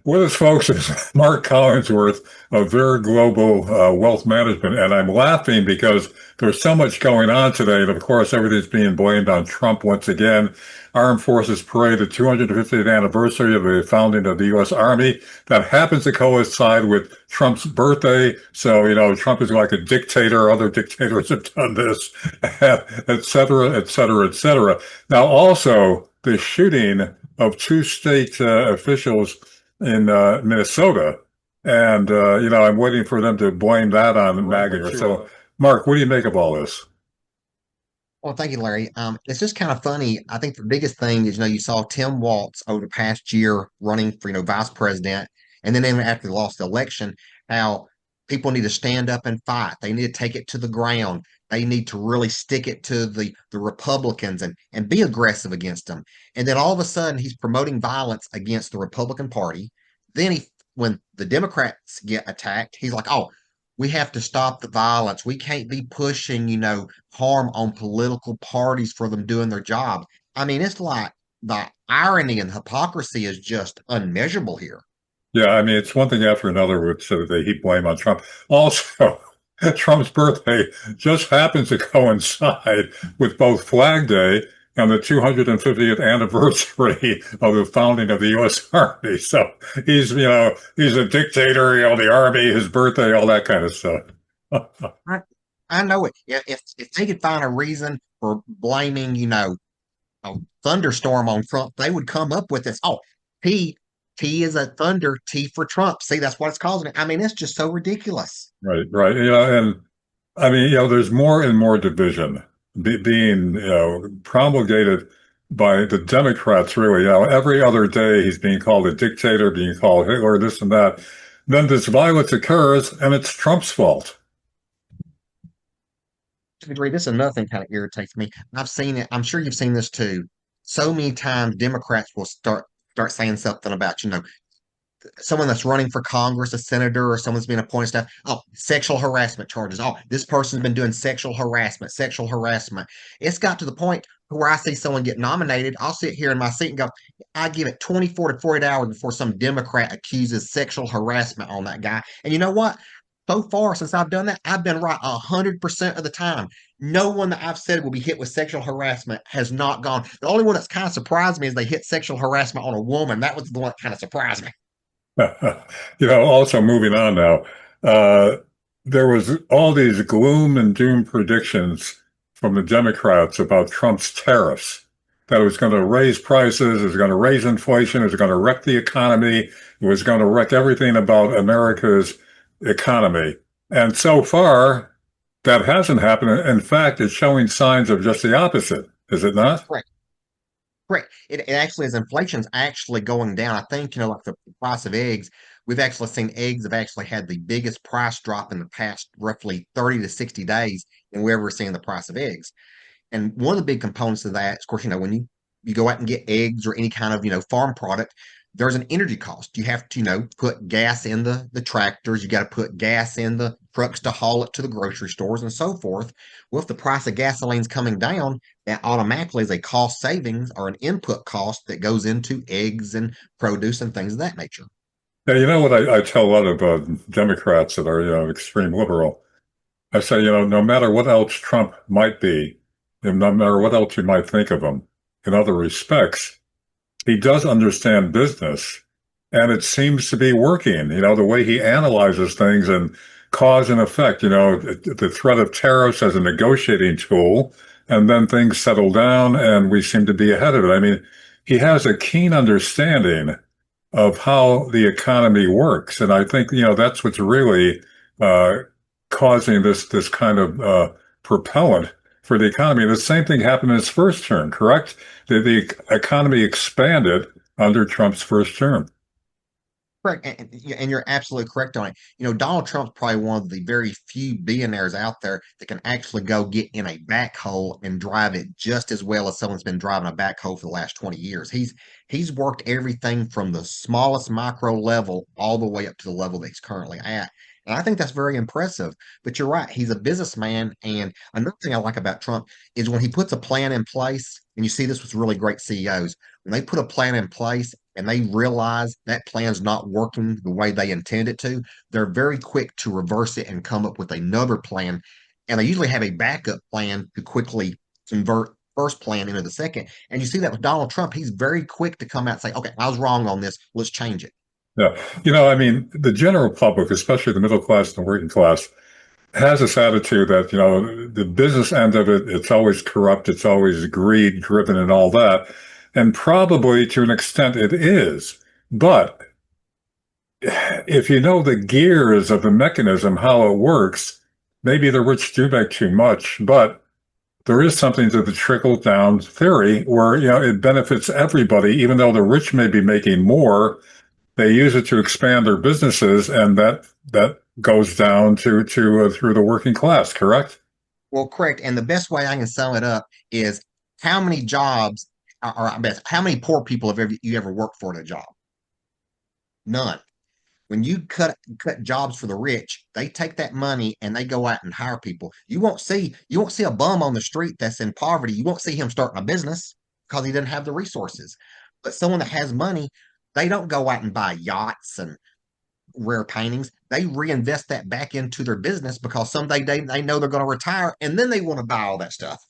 With us, folks, is Mark Collinsworth of Vere Global Wealth Management. And I'm laughing because there's so much going on today. And of course, everything's being blamed on Trump once again. Armed Forces Parade, the 250th anniversary of the founding of the U.S. Army. That happens to coincide with Trump's birthday. So, Trump is like a dictator. Other dictators have done this, et cetera, et cetera, et cetera. Now, also, the shooting of two state officials in Minnesota. And, I'm waiting for them to blame that on MAGA. So, Mark, what do you make of all this? Well, thank you, Larry. It's just kind of funny. I think the biggest thing is, you saw Tim Walz over the past year running for, vice president, and then even after they lost the election, how people need to stand up and fight. They need to take it to the ground. They need to really stick it to the Republicans and be aggressive against them. And then all of a sudden, he's promoting violence against the Republican Party. Then when the Democrats get attacked, he's like, "Oh, we have to stop the violence. We can't be pushing, harm on political parties for them doing their job." I mean, it's like the irony and hypocrisy is just unmeasurable here. Yeah, I mean, it's one thing after another with they heap blame on Trump. Also, Trump's birthday just happens to coincide with both Flag Day and the 250th anniversary of the founding of the U.S. Army. So he's a dictator, the Army, his birthday, all that kind of stuff. I, I know it. Yeah, if they could find a reason for blaming, a thunderstorm on Trump, they would come up with this. Oh, T T is a thunder, T for Trump. See, that's what it's causing. I mean, it's just so ridiculous. Right, right. And I mean, there's more and more division being, promulgated by the Democrats, really. Every other day he's being called a dictator, being called Hitler, this and that. Then this violence occurs, and it's Trump's fault. To agree, this is another thing kind of irritates me. I've seen it. I'm sure you've seen this too. So many times Democrats will start saying something about, someone that's running for Congress, a senator, or someone's being appointed stuff. Oh, sexual harassment charges. Oh, this person's been doing sexual harassment, sexual harassment. It's got to the point where I see someone get nominated. I'll sit here in my seat and go, I give it 24 to 48 hours before some Democrat accuses sexual harassment on that guy. And you know what? So far, since I've done that, I've been right 100% of the time. No one that I've said will be hit with sexual harassment has not gone. The only one that's kind of surprised me is they hit sexual harassment on a woman. That was the one that kind of surprised me. Also moving on now, uh, there was all these gloom and doom predictions from the Democrats about Trump's tariffs, that it was going to raise prices, it was going to raise inflation, it was going to wreck the economy, it was going to wreck everything about America's economy. And so far, that hasn't happened. In fact, it's showing signs of just the opposite, is it not? Correct. Correct. It actually is inflation's actually going down. I think, like the price of eggs, we've actually seen eggs have actually had the biggest price drop in the past roughly 30 to 60 days than we've ever seen the price of eggs. And one of the big components of that, of course, when you go out and get eggs or any kind of, farm product, there's an energy cost. You have to, put gas in the tractors. You got to put gas in the trucks to haul it to the grocery stores and so forth. Well, if the price of gasoline's coming down, that automatically is a cost savings or an input cost that goes into eggs and produce and things of that nature. Yeah, you know what I tell a lot of Democrats that are, extreme liberal. I say, no matter what else Trump might be, and no matter what else you might think of him in other respects, he does understand business, and it seems to be working. The way he analyzes things and cause and effect, the threat of tariffs as a negotiating tool, and then things settle down and we seem to be ahead of it. I mean, he has a keen understanding of how the economy works. And I think, that's what's really uh, causing this kind of propellant for the economy. The same thing happened in his first term, correct? The economy expanded under Trump's first term. Correct. And you're absolutely correct on it. Donald Trump's probably one of the very few billionaires out there that can actually go get in a backhoe and drive it just as well as someone's been driving a backhoe for the last 20 years. He's worked everything from the smallest micro level all the way up to the level that he's currently at. And I think that's very impressive. But you're right, he's a businessman. And another thing I like about Trump is when he puts a plan in place, and you see this with really great CEOs, when they put a plan in place and they realize that plan's not working the way they intend it to, they're very quick to reverse it and come up with another plan. And they usually have a backup plan to quickly convert first plan into the second. And you see that with Donald Trump, he's very quick to come out and say, okay, I was wrong on this. Let's change it. Yeah. I mean, the general public, especially the middle class and the working class, has this attitude that, the business end of it, it's always corrupt, it's always greed driven and all that. And probably to an extent it is. But if you know the gears of the mechanism, how it works, maybe the rich do make too much, but there is something to the trickle down theory where, it benefits everybody, even though the rich may be making more, they use it to expand their businesses, and that goes down to through the working class, correct? Well, correct. And the best way I can sum it up is how many jobs, or I best, how many poor people you ever worked for in a job? None. When you cut jobs for the rich, they take that money and they go out and hire people. You won't see a bum on the street that's in poverty. You won't see him starting a business because he doesn't have the resources. But someone that has money, they don't go out and buy yachts and rare paintings. They reinvest that back into their business because someday they know they're going to retire and then they want to buy all that stuff.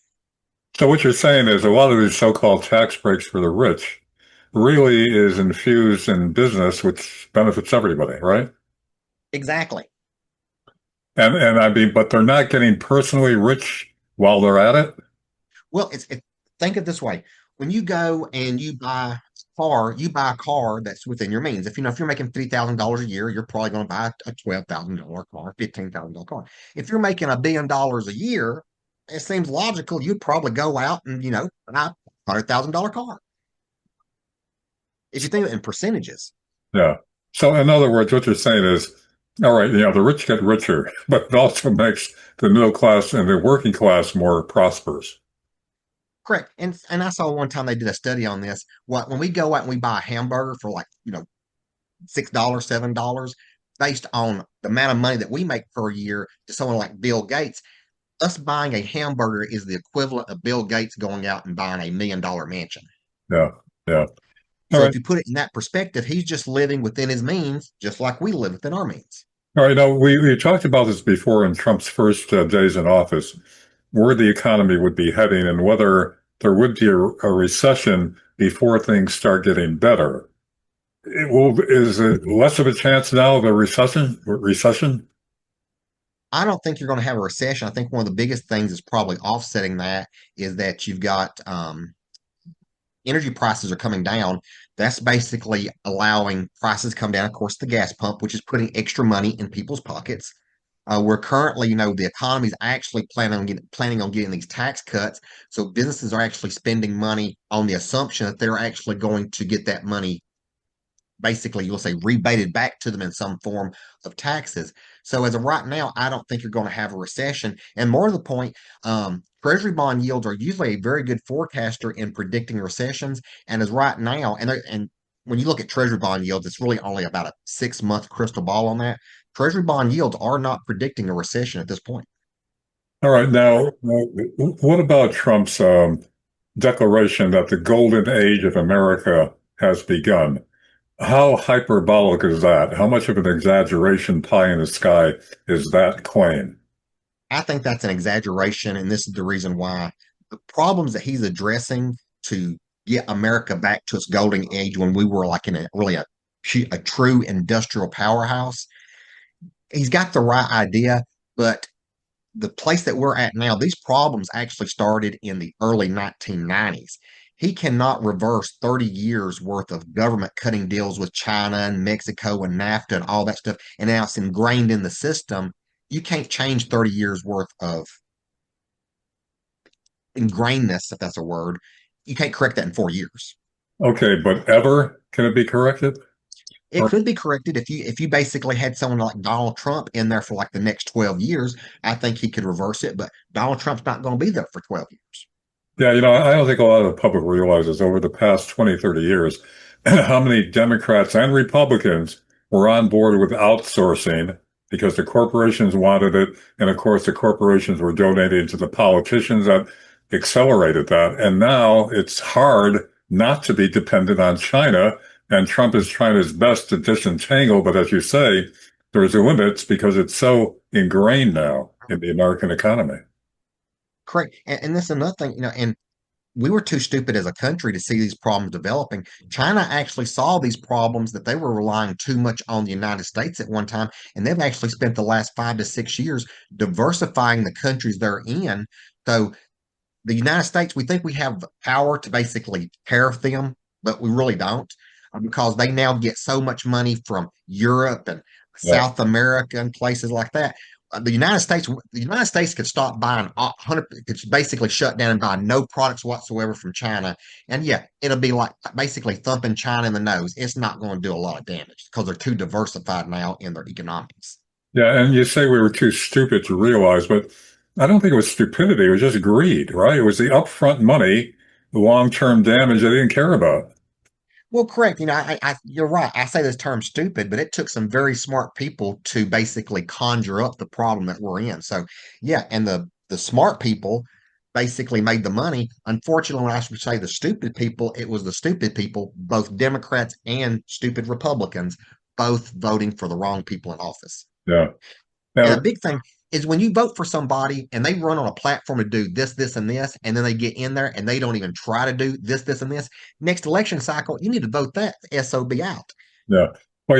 So what you're saying is a lot of these so-called tax breaks for the rich really is infused in business, which benefits everybody, right? Exactly. And I mean, but they're not getting personally rich while they're at it. Well, think of it this way. When you go and you buy a car that's within your means. If you're making $3,000 a year, you're probably going to buy a $12,000 car, $15,000 car. If you're making $1 billion a year, it seems logical you'd probably go out and, buy a $100,000 car. If you think of it in percentages. Yeah. So in other words, what you're saying is, all right, the rich get richer, but it also makes the middle class and the working class more prosperous. Correct. And I saw one time they did a study on this. When we go out and we buy a hamburger for like, $6, $7, based on the amount of money that we make per year to someone like Bill Gates, us buying a hamburger is the equivalent of Bill Gates going out and buying $1 million mansion. Yeah. Yeah. All So right. if you put it in that perspective, he's just living within his means, just like we live within our means. All right. Now, we talked about this before in Trump's first days in office, where the economy would be heading and whether there would be a recession before things start getting better. Is it less of a chance now of a recession? Recession? I don't think you're going to have a recession. I think one of the biggest things is probably offsetting that is that you've got energy prices are coming down. That's basically allowing prices to come down. Of course, the gas pump, which is putting extra money in people's pockets. We're currently, the economy is actually planning on getting these tax cuts. So businesses are actually spending money on the assumption that they're actually going to get that money basically, you'll say, rebated back to them in some form of taxes. So as of right now, I don't think you're going to have a recession. And more to the point, Treasury bond yields are usually a very good forecaster in predicting recessions. And as right now, and when you look at Treasury bond yields, it's really only about a 6-month crystal ball on that. Treasury bond yields are not predicting a recession at this point. All right. Now, what about Trump's declaration that the golden age of America has begun? How hyperbolic is that? How much of an exaggeration pie in the sky is that claim? I think that's an exaggeration, and this is the reason why the problems that he's addressing to get America back to its golden age when we were like in a true industrial powerhouse. He's got the right idea, but the place that we're at now, these problems actually started in the early 1990s. He cannot reverse 30 years worth of government cutting deals with China and Mexico and NAFTA and all that stuff. And now it's ingrained in the system. You can't change 30 years worth of ingrainedness, if that's a word. You can't correct that in 4 years. Okay, but ever can it be corrected? It Or, could be corrected if you basically had someone like Donald Trump in there for like the next 12 years. I think he could reverse it, but Donald Trump's not going to be there for 12 years. yeah, I don't think a lot of the public realizes over the past 20, 30 years how many Democrats and Republicans were on board with outsourcing because the corporations wanted it. And of course, the corporations were donating to the politicians that accelerated that. And now it's hard not to be dependent on China And Trump is trying his best to disentangle, but as you say, there's limits because it's so ingrained now in the American economy. Correct. And this is another thing, and we were too stupid as a country to see these problems developing. China actually saw these problems that they were relying too much on the United States at one time, and they've actually spent the last 5 to 6 years diversifying the countries they're in. So the United States, we think we have the power to basically tariff them, but we really don't because they now get so much money from Europe and Yeah. South America and places like that. The United States could stop buying 100, could basically shut down and buy no products whatsoever from China. And yeah, it'll be like basically thumping China in the nose. It's not going to do a lot of damage because they're too diversified now in their economics. Yeah, and you say we were too stupid to realize, but I don't think it was stupidity. It was just greed, right? It was the upfront money, the long-term damage they didn't care about. Well, correct. You're right. I say this term stupid, but it took some very smart people to basically conjure up the problem that we're in. So, yeah, and the smart people basically made the money. Unfortunately, I should say the stupid people, it was the stupid people, both Democrats and stupid Republicans, both voting for the wrong people in office. Yeah. And Now, a big thing is when you vote for somebody and they run on a platform to do this, this, and this, and then they get in there and they don't even try to do this, this, and this. Next election cycle, you need to vote that SOB out. yeah. Well,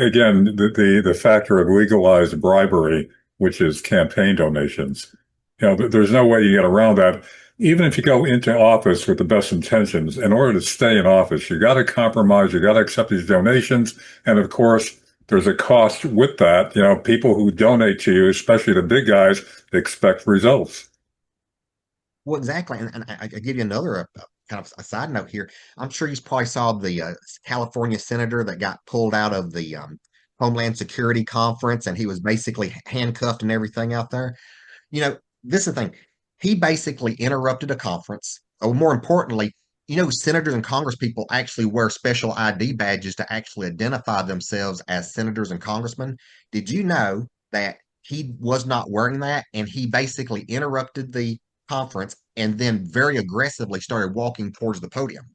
again, the factor of legalized bribery, which is campaign donations, there's no way you get around that. Even if you go into office with the best intentions, in order to stay in office, you got to compromise, you got to accept these donations. And of course, there's a cost with that. People who donate to you, especially the big guys, expect results. Well, exactly. And I give you another kind of a side note here. I'm sure you probably saw the California senator that got pulled out of the Homeland Security Conference and he was basically handcuffed and everything out there. This is the thing. He basically interrupted a conference. Or more importantly, senators and Congress people actually wear special ID badges to actually identify themselves as senators and congressmen. Did you know that he was not wearing that and he basically interrupted the conference and then very aggressively started walking towards the podium?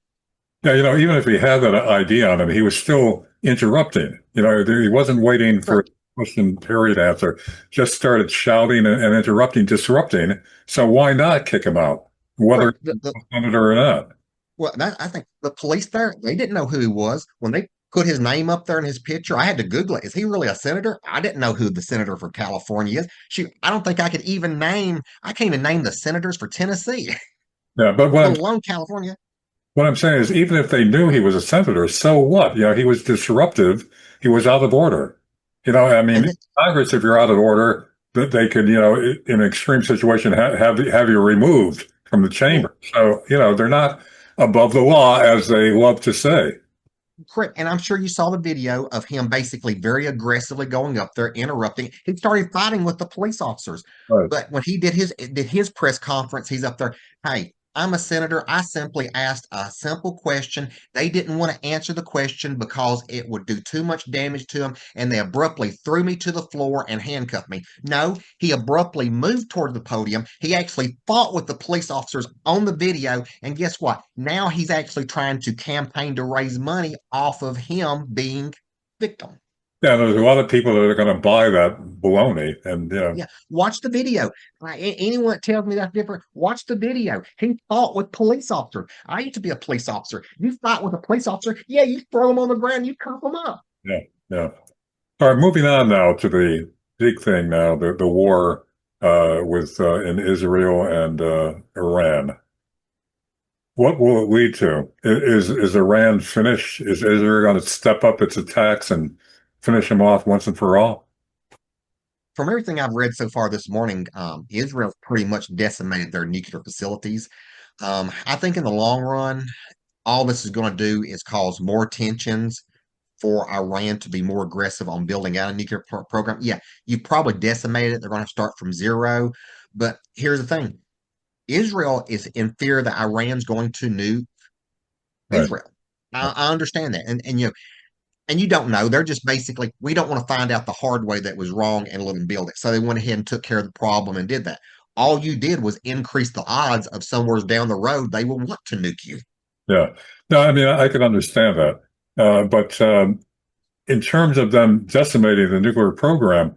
Yeah, even if he had that ID on him, he was still interrupting. He wasn't waiting for a Correct. question period answer, just started shouting and interrupting, disrupting. So why not kick him out, whether Correct. he's a senator or not? Well, I think the police there, they didn't know who he was. When they put his name up there in his picture, I had to Google it. Is he really a senator? I didn't know who the senator for California is. Shoot, I don't think I can't even name the senators for Tennessee, Yeah, but let alone California. what I'm saying is, even if they knew he was a senator, so what? He was disruptive. He was out of order. I mean, And then, Congress, if you're out of order, that they could, in an extreme situation, have you removed from the well, chamber. So, they're not above the law, as they love to say. correct. And I'm sure you saw the video of him basically very aggressively going up there, interrupting. He started fighting with the police officers. Right. But when he did his press conference, he's up there, hey, I'm a senator. I simply asked a simple question. They didn't want to answer the question because it would do too much damage to them, and they abruptly threw me to the floor and handcuffed me. No, he abruptly moved toward the podium. He actually fought with the police officers on the video, and guess what? Now he's actually trying to campaign to raise money off of him being victim. Yeah, there's a lot of people that are going to buy that baloney. And, Yeah, watch the video. Anyone that tells me that's different, watch the video. He fought with police officers. I used to be a police officer. You fight with a police officer, yeah, you throw them on the ground, you cuff them up. yeah, yeah. All right, moving on now to the big thing now, the war with in Israel and Iran. What will it lead to? Is Iran finished? Is Israel going to step up its attacks and finish them off once and for all? From everything I've read so far this morning, Israel's pretty much decimated their nuclear facilities. I think in the long run, all this is going to do is cause more tensions for Iran to be more aggressive on building out a nuclear program. Yeah, you probably decimated it. They're going to start from zero. But here's the thing: Israel is in fear that Iran's going to nuke Right. Israel. I understand that, and you don't know. They're just basically, we don't want to find out the hard way that was wrong and let them build it. So they went ahead and took care of the problem and did that. All you did was increase the odds of somewhere down the road they will want to nuke you. Yeah. No, I mean, I can understand that. But in terms of them decimating the nuclear program,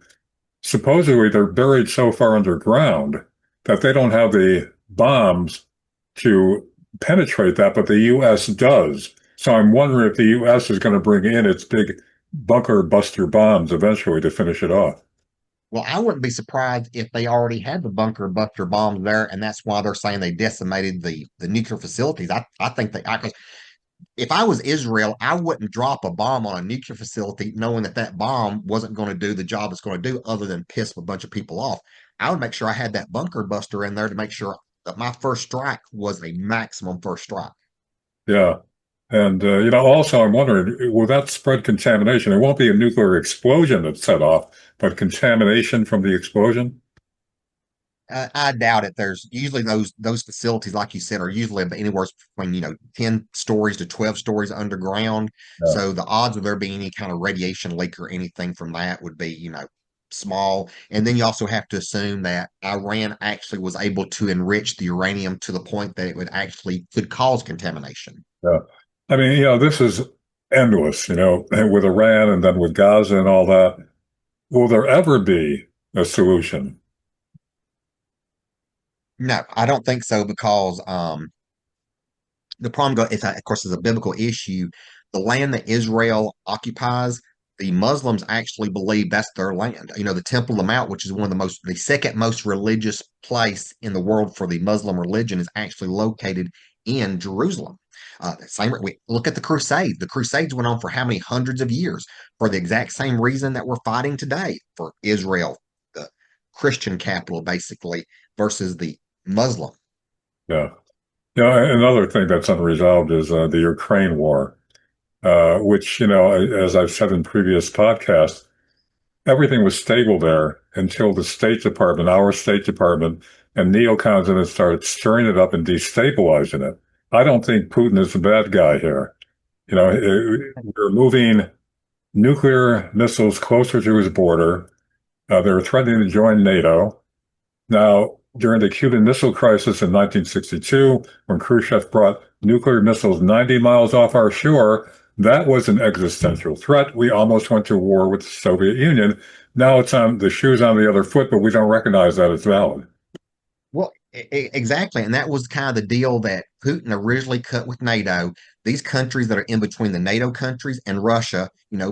supposedly they're buried so far underground that they don't have the bombs to penetrate that, but the U.S. does. So I'm wondering if the U.S. is going to bring in its big bunker buster bombs eventually to finish it off. Well, I wouldn't be surprised if they already had the bunker buster bombs there, and that's why they're saying they decimated the nuclear facilities. I think they. 'Cause if I was Israel, I wouldn't drop a bomb on a nuclear facility knowing that that bomb wasn't going to do the job it's going to do, other than piss a bunch of people off. I would make sure I had that bunker buster in there to make sure that my first strike was a maximum first strike. Yeah. And, also I'm wondering, will that spread contamination? It won't be a nuclear explosion that's set off, but contamination from the explosion? I doubt it. There's usually those facilities, like you said, are usually anywhere between 10 stories to 12 stories underground. Yeah. So the odds of there being any kind of radiation leak or anything from that would be small. And then you also have to assume that Iran actually was able to enrich the uranium to the point that it would actually could cause contamination. Yeah. I mean, this is endless, with Iran and then with Gaza and all that. Will there ever be a solution? No, I don't think so because the problem is, of course, is a biblical issue. The land that Israel occupies, the Muslims actually believe that's their land. The Temple of the Mount, which is the second most religious place in the world for the Muslim religion, is actually located in Jerusalem. We look at the Crusades. The Crusades went on for how many hundreds of years for the exact same reason that we're fighting today for Israel, the Christian capital, basically, versus the Muslim. Yeah. Another thing that's unresolved is the Ukraine war, which, as I've said in previous podcasts, everything was stable there until the State Department, our State Department, and neocons in it started stirring it up and destabilizing it. I don't think Putin is the bad guy here. We're moving nuclear missiles closer to his border. They're threatening to join NATO. Now, during the Cuban Missile Crisis in 1962, when Khrushchev brought nuclear missiles 90 miles off our shore, that was an existential threat. We almost went to war with the Soviet Union. Now it's on the shoes on the other foot, but we don't recognize that it's valid. Well, exactly. And that was kind of the deal that Putin originally cut with NATO. These countries that are in between the NATO countries and Russia,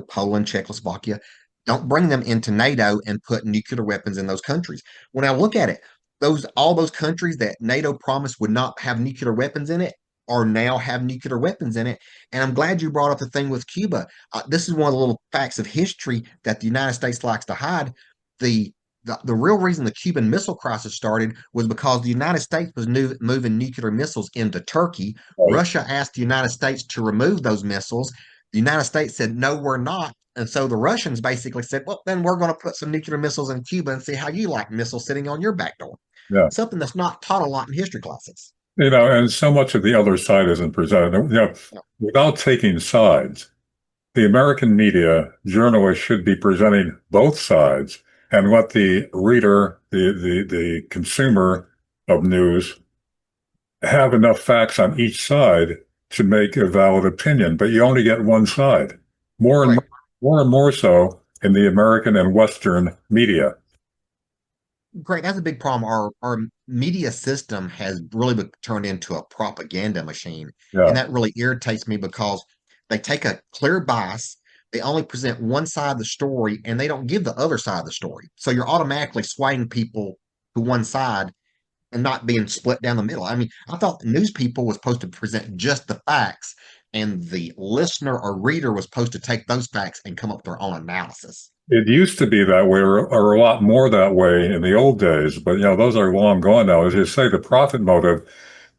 Poland, Czechoslovakia, don't bring them into NATO and put nuclear weapons in those countries. When I look at it, all those countries that NATO promised would not have nuclear weapons in it are now have nuclear weapons in it. And I'm glad you brought up the thing with Cuba. This is one of the little facts of history that the United States likes to hide. The the real reason the Cuban Missile Crisis started was because the United States was moving nuclear missiles into Turkey. Right. Russia asked the United States to remove those missiles. The United States said, no, we're not. And so the Russians basically said, well, then we're going to put some nuclear missiles in Cuba and see how you like missiles sitting on your back door. Yeah. Something that's not taught a lot in history classes. And so much of the other side isn't presented. Without taking sides, the American media, journalists should be presenting both sides and let the reader, the consumer of news, have enough facts on each side to make a valid opinion. But you only get one side, more and Right. more so in the American and Western media. Great. That's a big problem. Our media system has really turned into a propaganda machine. And Yeah. that really irritates me because they take a clear bias, they only present one side of the story, and they don't give the other side of the story. So you're automatically swaying people to one side and not being split down the middle. I mean, I thought the news people was supposed to present just the facts, and the listener or reader was supposed to take those facts and come up with their own analysis. It used to be that way, or a lot more that way in the old days, but those are long gone now. As you say, the profit motive,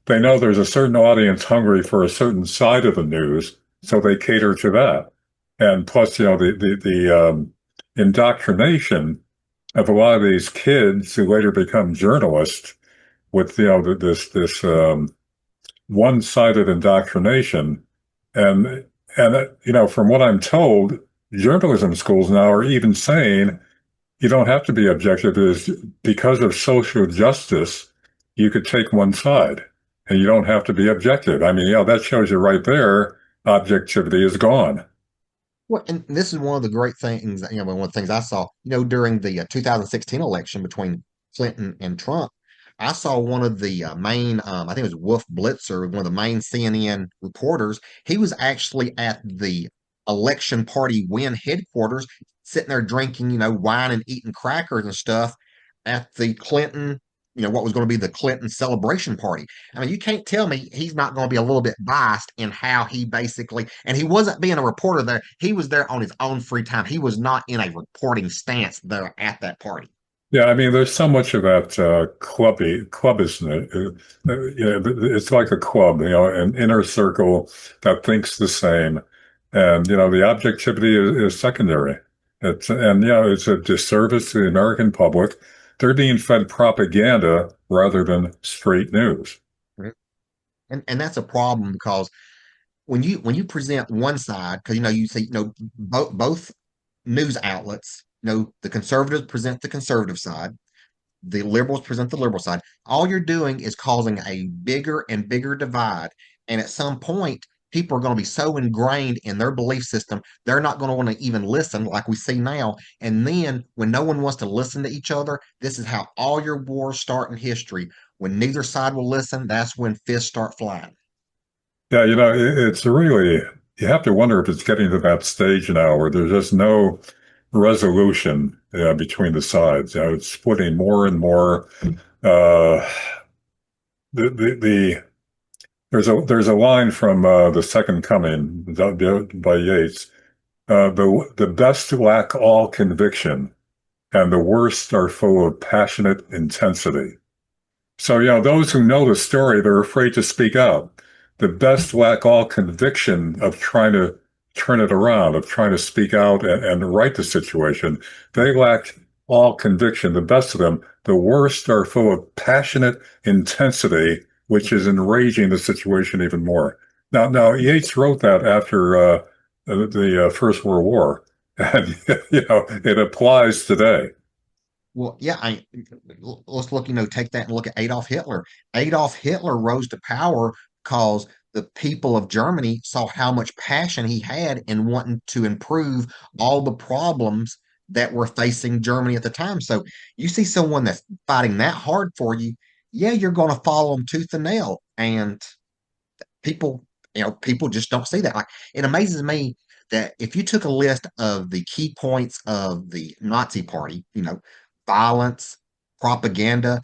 they know there's a certain audience hungry for a certain side of the news, so they cater to that. And plus, the indoctrination of a lot of these kids who later become journalists with this one-sided indoctrination, and from what I'm told, journalism schools now are even saying you don't have to be objective. Is because of social justice, you could take one side, and you don't have to be objective. I mean, that shows you right there objectivity is gone. Well, and this is one of the great things, one of the things I saw, during the 2016 election between Clinton and Trump. I saw one of the main, I think it was Wolf Blitzer, one of the main CNN reporters. He was actually at the election party win headquarters, sitting there drinking, wine and eating crackers and stuff at the Clinton, what was going to be the Clinton celebration party. I mean, you can't tell me he's not going to be a little bit biased in how he basically, and he wasn't being a reporter there. He was there on his own free time. He was not in a reporting stance there at that party. Yeah, I mean, there's so much of that club, isn't it? It's like a club, an inner circle that thinks the same, and the objectivity is secondary. It's a disservice to the American public. They're being fed propaganda rather than straight news. And that's a problem because when you present one side, because you see, both news outlets, the conservatives present the conservative side, the liberals present the liberal side. All you're doing is causing a bigger and bigger divide. And at some point, people are going to be so ingrained in their belief system, they're not going to want to even listen like we see now. And then when no one wants to listen to each other, this is how all your wars start in history. When neither side will listen, that's when fists start flying. Yeah, it's really, you have to wonder if it's getting to that stage now where there's just no resolution between the sides. It's splitting more and more. Uh, the there's a line from The Second Coming by Yeats. The best lack all conviction, and the worst are full of passionate intensity. So, those who know the story, they're afraid to speak out. The best lack all conviction of trying to turn it around, of trying to speak out and right the situation. They lack all conviction, the best of them. The worst are full of passionate intensity, which is enraging the situation even more. Now, Yeats wrote that after the First World War, and it applies today. Well, yeah, let's look, take that and look at Adolf Hitler. Adolf Hitler rose to power because the people of Germany saw how much passion he had in wanting to improve all the problems that were facing Germany at the time. So you see someone that's fighting that hard for you, yeah, you're going to follow them tooth and nail. And people, people just don't see that. Like, it amazes me that if you took a list of the key points of the Nazi party, violence, propaganda,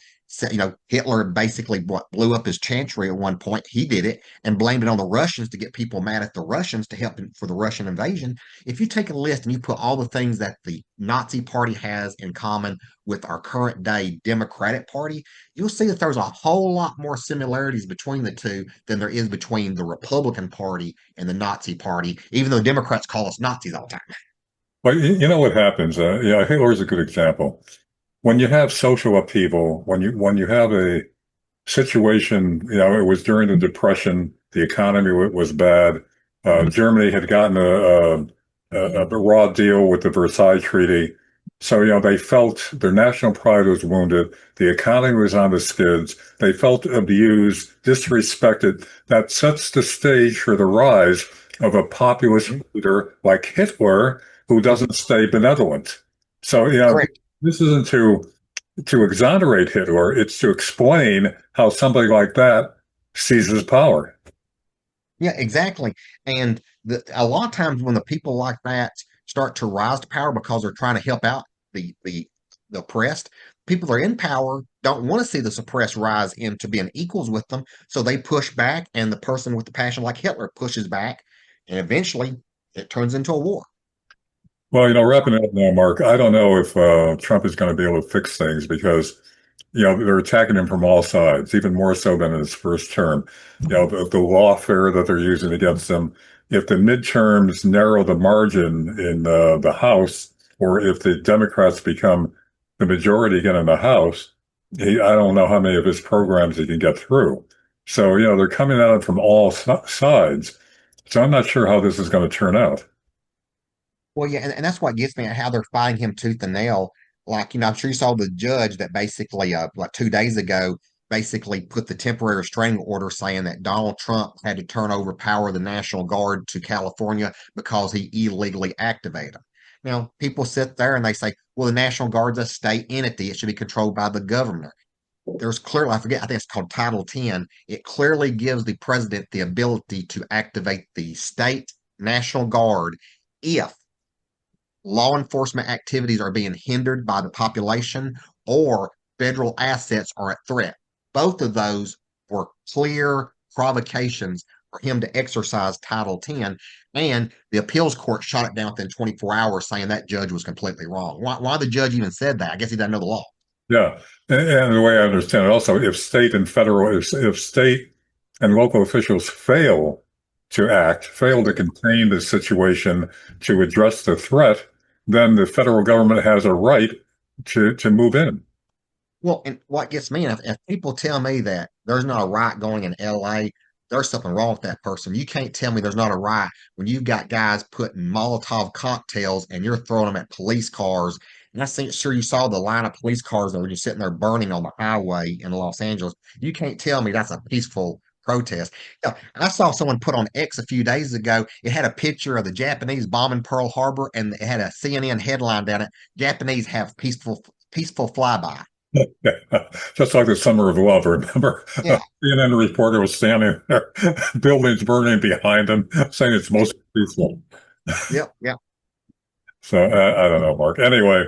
Hitler basically what blew up his chancery at one point. He did it and blamed it on the Russians to get people mad at the Russians to help for the Russian invasion. If you take a list and you put all the things that the Nazi party has in common with our current day Democratic Party, you'll see that there's a whole lot more similarities between the two than there is between the Republican Party and the Nazi Party, even though Democrats call us Nazis all the time. Well, you know what happens? Hitler's a good example. When you have social upheaval, when you have a situation, it was during the Depression, the economy was bad. Germany had gotten a raw deal with the Versailles Treaty. So, they felt their national pride was wounded. The economy was on the skids. They felt abused, disrespected. That sets the stage for the rise of a populist leader like Hitler who doesn't stay benevolent. So, Correct. this isn't to exonerate Hitler, it's to explain how somebody like that seizes power. Yeah, exactly. And a lot of times when the people like that start to rise to power because they're trying to help out the oppressed, people that are in power don't want to see the suppressed rise into being equals with them. So they push back, and the person with the passion like Hitler pushes back, and eventually it turns into a war. Well, wrapping it up now, Mark, I don't know if Trump is going to be able to fix things because, they're attacking him from all sides, even more so than in his first term. The lawfare that they're using against him. If the midterms narrow the margin in the House, or if the Democrats become the majority again in the House, I don't know how many of his programs he can get through. So, they're coming at him from all sides. So I'm not sure how this is going to turn out. Well, yeah, and that's what gets me at how they're fighting him tooth and nail. Like, I'm sure you saw the judge that basically, like 2 days ago, basically put the temporary restraining order saying that Donald Trump had to turn over power of the National Guard to California because he illegally activated them. Now, people sit there and they say, well, the National Guard's a state entity. It should be controlled by the governor. There's clearly, I forget, I think it's called Title 10. It clearly gives the president the ability to activate the state National Guard if law enforcement activities are being hindered by the population or federal assets are at threat. Both of those were clear provocations for him to exercise Title 10. And the appeals court shot it down within 24 hours, saying that judge was completely wrong. Why the judge even said that? I guess he doesn't know the law. Yeah. And the way I understand it also, if state and federal, if state and local officials fail to act, fail to contain the situation, to address the threat, then the federal government has a right to move in. Well, and what gets me, if people tell me that there's not a riot going in LA, there's something wrong with that person. You can't tell me there's not a riot when you've got guys putting Molotov cocktails and you're throwing them at police cars. And I think sure you saw the line of police cars that were just sitting there burning on the highway in Los Angeles. You can't tell me that's a peaceful protest. Yeah, I saw someone put on X a few days ago. It had a picture of the Japanese bombing Pearl Harbor, and it had a CNN headline down it: Japanese have peaceful flyby. Just like the Summer of Love, remember? A Yeah, CNN reporter was standing there, buildings burning behind him, saying it's most peaceful. yep, yep. So I don't know, Mark. Anyway,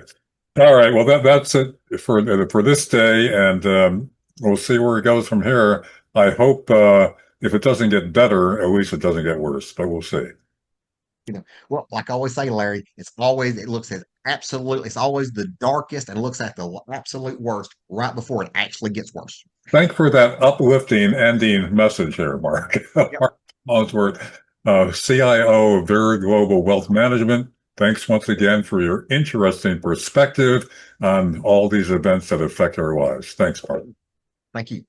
all right. Well, that's it for this day, and we'll see where it goes from here. I hope if it doesn't get better, at least it doesn't get worse. But we'll see. Well, like I always say, Larry, it looks at absolute, it's always the darkest and looks at the absolute worst right before it actually gets worse. Thank for that uplifting ending message here, Mark. Yep. Mark Collinsworth, CIO of Vere Global Wealth Management. Thanks once again for your interesting perspective on all these events that affect our lives. Thanks, Mark. Thank you.